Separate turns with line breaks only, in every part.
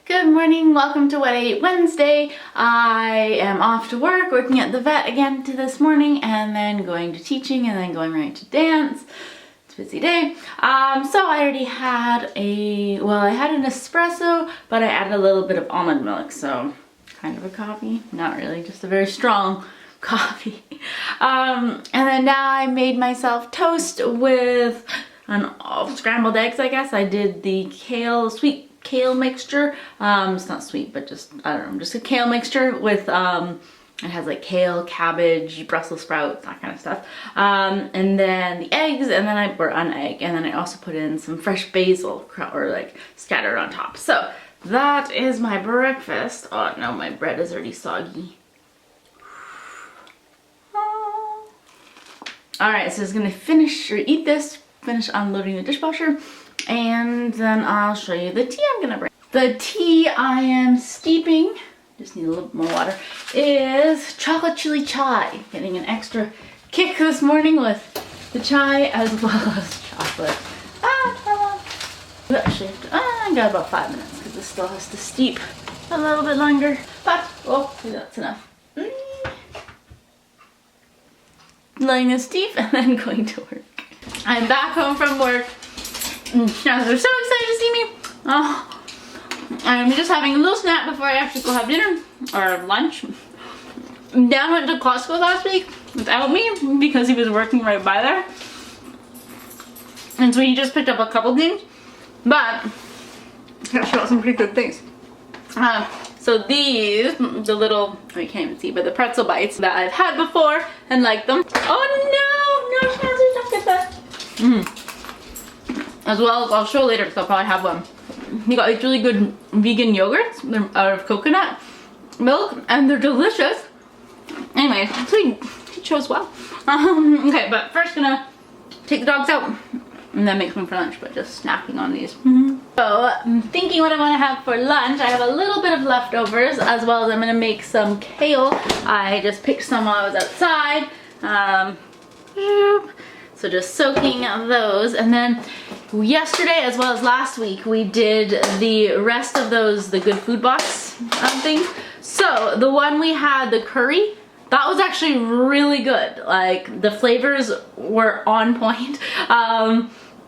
Good morning, welcome to What I Ate Wednesday. I am off to work, working at the vet again this morning, and then going to teaching, and then going right to dance. It's a busy day. So I already had I had an espresso, but I added a little bit of almond milk, so kind of a coffee. Not really, just a very strong coffee. And then now I made myself toast with scrambled eggs, I guess. I did the sweet kale mixture. It's not sweet, but just, I don't know, just a kale mixture with, it has like kale, cabbage, Brussels sprouts, that kind of stuff. And then the eggs, and then an egg, and then I also put in some fresh basil, or like scattered on top. So that is my breakfast. Oh no, my bread is already soggy. Alright, so I'm gonna finish unloading the dishwasher, and then I'll show you the tea I'm gonna bring. The tea I am steeping, just need a little more water, is chocolate chili chai. Getting an extra kick this morning with the chai as well as chocolate. Actually, I got about 5 minutes because this still has to steep a little bit longer, but that's enough. Letting this steep and then going to work. I'm back home from work. You guys are so excited to see me. Oh, I'm just having a little snack before I actually go have dinner or lunch. Dan went to Costco last week without me because he was working right by there. And so he just picked up a couple things, but he actually got some pretty good things. So these, the little, you can't even see, but the pretzel bites that I've had before and like them. Oh no, Schnauzer, don't get that. As well as, I'll show later because I'll probably have one. He got these really good vegan yogurts. They're out of coconut milk and they're delicious. Anyway, he chose well. Okay, but first gonna take the dogs out and then make them for lunch, but just snacking on these. So I'm thinking what I want to have for lunch. I have a little bit of leftovers, as well as I'm gonna make some kale. I just picked some while I was outside. So just soaking those, and then yesterday as well as last week we did the rest of those, the good food box things. So the one we had, the curry, that was actually really good. Like the flavors were on point.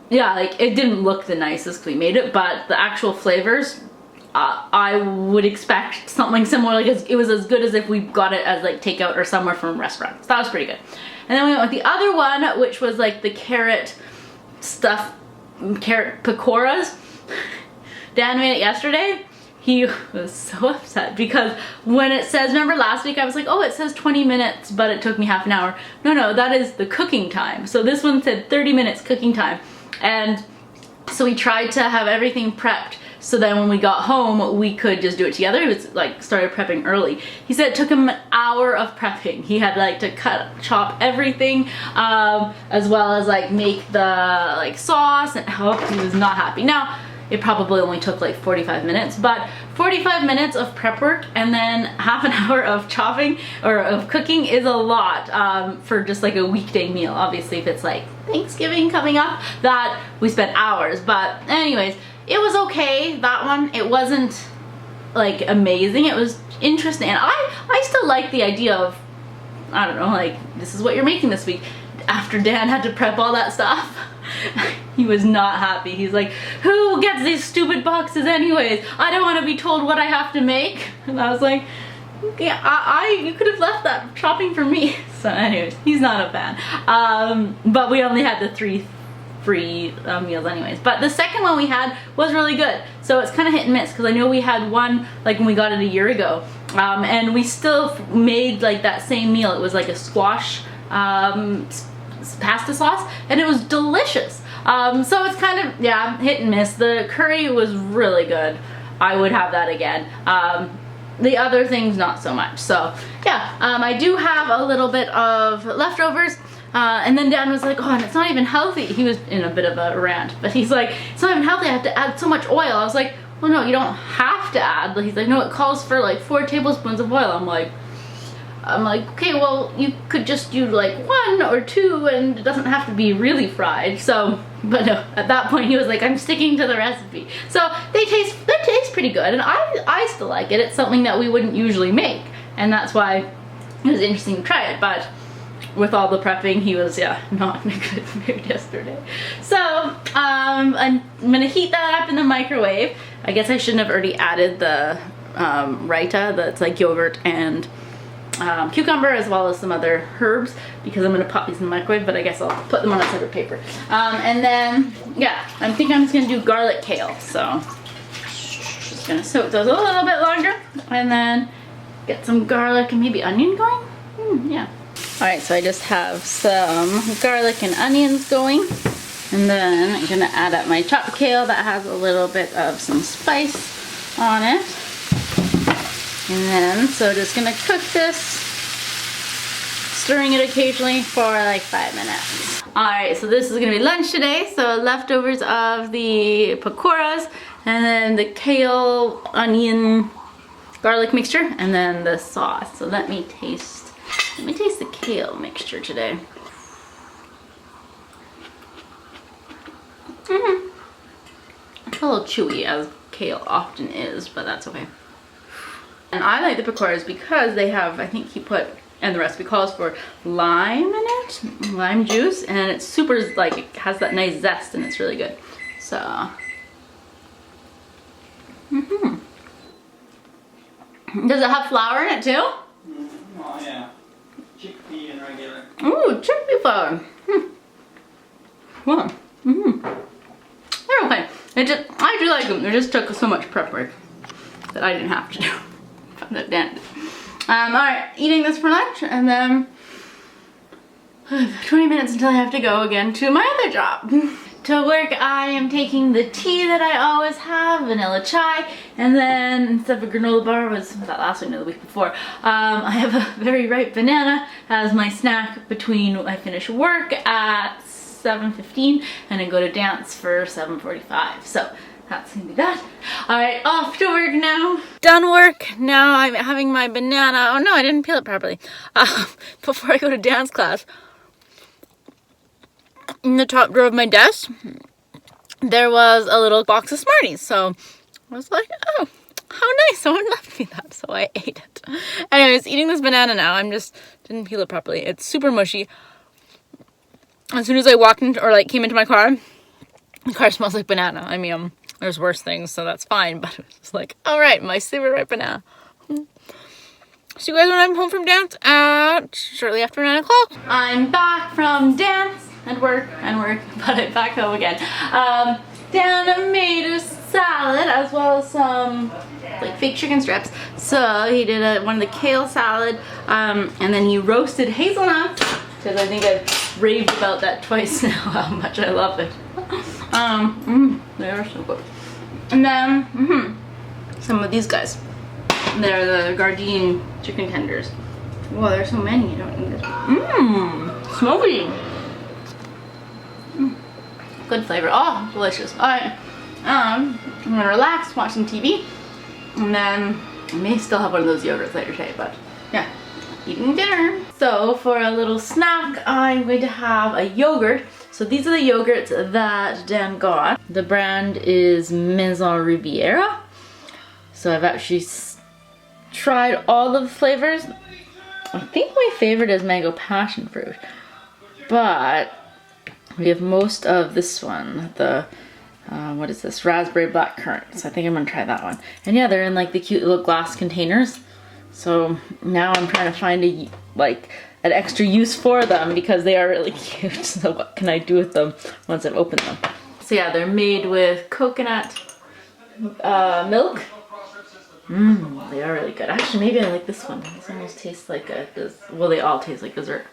Yeah, like it didn't look the nicest we made it, but the actual flavors, I would expect something similar. Like it was as good as if we got it as like takeout or somewhere from a restaurant. So that was pretty good. And then we went with the other one, which was like the carrot pakoras. Dan made it yesterday. He was so upset because when it says, remember last week I was like, oh, it says 20 minutes, but it took me half an hour. No, that is the cooking time. So this one said 30 minutes cooking time. And so we tried to have everything prepped so then when we got home, we could just do it together. He was like, started prepping early. He said it took him an hour of prepping. He had like to chop everything, as well as like make the like sauce, and he was not happy. Now, it probably only took like 45 minutes, but 45 minutes of prep work and then half an hour of chopping or of cooking is a lot for just like a weekday meal. Obviously, if it's like Thanksgiving coming up, that we spent hours. But anyways, it was okay, that one. It wasn't like amazing. It was interesting. And I still like the idea of, I don't know, like this is what you're making this week. After Dan had to prep all that stuff, he was not happy. He's like, who gets these stupid boxes anyways? I don't want to be told what I have to make. And I was like, yeah, you could have left that shopping for me. So anyways, he's not a fan. But we only had the 3 free meals anyways. But the second one we had was really good. So it's kind of hit and miss because I know we had one like when we got it a year ago. And we still made like that same meal. It was like a squash pasta sauce, and it was delicious. So it's kind of, yeah, hit and miss. The curry was really good. I would have that again. The other things, not so much. So yeah, I do have a little bit of leftovers. And then Dan was like, oh, and it's not even healthy. He was in a bit of a rant, but he's like, it's not even healthy. I have to add so much oil. I was like, well, no, you don't have to add. He's like, no, it calls for like 4 tablespoons of oil. I'm like, I'm like, okay, well, you could just do like 1 or 2 and it doesn't have to be really fried. So, but no, at that point he was like, I'm sticking to the recipe. So they taste pretty good, and I still like it. It's something that we wouldn't usually make, and that's why it was interesting to try it. But with all the prepping, he was, yeah, not in a good mood yesterday. So I'm gonna heat that up in the microwave. I guess I shouldn't have already added the raita, that's like yogurt and cucumber, as well as some other herbs, because I'm gonna pop these in the microwave, but I guess I'll put them on a separate paper. And then, yeah, I think I'm just gonna do garlic kale. So just gonna soak those a little bit longer, and then get some garlic and maybe onion going. Yeah. All right, so I just have some garlic and onions going, and then I'm gonna add up my chopped kale that has a little bit of some spice on it. And then, so just gonna cook this, stirring it occasionally for like 5 minutes. All right, so this is gonna be lunch today. So leftovers of the pakoras, and then the kale, onion, garlic mixture, and then the sauce. So let me taste the kale mixture today. It's a little chewy, as kale often is, but that's okay. And I like the pakoras because they have, I think he put, and the recipe calls for lime in it, lime juice, and it's super, like, it has that nice zest, and it's really good. So, does it have flour in it too?
Oh yeah, chickpea and regular.
Ooh, chickpea flour. Wow. They're okay. I do like them. It just took so much prep work that I didn't have to do. That Dan. Alright, eating this for lunch, and then 20 minutes until I have to go again to my other job. To work, I am taking the tea that I always have, vanilla chai, and then instead of a granola bar, was that last week, no, the week before, I have a very ripe banana as my snack between I finish work at 7:15 and I go to dance for 7:45. So that's gonna be that. Alright, off to work now. Done work. Now I'm having my banana. Oh no, I didn't peel it properly. Before I go to dance class, in the top drawer of my desk, there was a little box of Smarties. So I was like, oh, how nice, someone left me that. So I ate it. Anyways, eating this banana now. Didn't peel it properly. It's super mushy. As soon as I walked into, or like came into my car, the car smells like banana. I mean, there's worse things, so that's fine, but it was just like, all right, my super ripe banana. See you guys when I'm home from dance at shortly after 9 o'clock. I'm back from dance and work, but I'm back home again. Dan made a salad as well as some like fake chicken strips. So he did one of the kale salad, and then he roasted hazelnuts, because I think I've raved about that twice now, how much I love it. They are so good. And then, some of these guys. They're the Gardein chicken tenders. Whoa, there's so many, I don't need this. Smoky. Good flavor. Oh, delicious. Alright. I'm gonna relax, watch some TV, and then I may still have one of those yogurts later today, but yeah, eating dinner. So for a little snack, I'm going to have a yogurt. So these are the yogurts that Dan got. The brand is Maison Riviera. So I've actually tried all of the flavors. I think my favorite is mango passion fruit, but we have most of this one, the what is this, raspberry blackcurrant. So I think I'm gonna try that one. And yeah, they're in like the cute little glass containers. So now I'm trying to find an extra use for them, because they are really cute. So what can I do with them once I've opened them? So yeah, they're made with coconut milk. They are really good. Actually, maybe I like this one. This almost tastes like well, they all taste like dessert.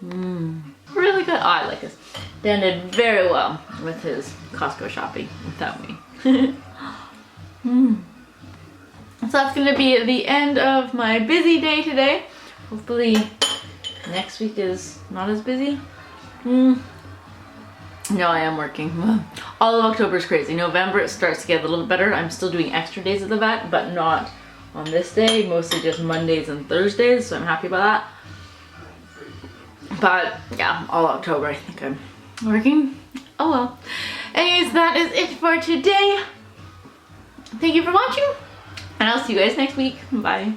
Really good. Oh, I like this. Dan did very well with his Costco shopping without me. So that's going to be the end of my busy day today. Hopefully next week is not as busy. No, I am working. All of October is crazy. November it starts to get a little better. I'm still doing extra days at the vet, but not on this day, mostly just Mondays and Thursdays, so I'm happy about that. But yeah, all October I think I'm working. Oh well. Anyways, that is it for today. Thank you for watching, and I'll see you guys next week. Bye.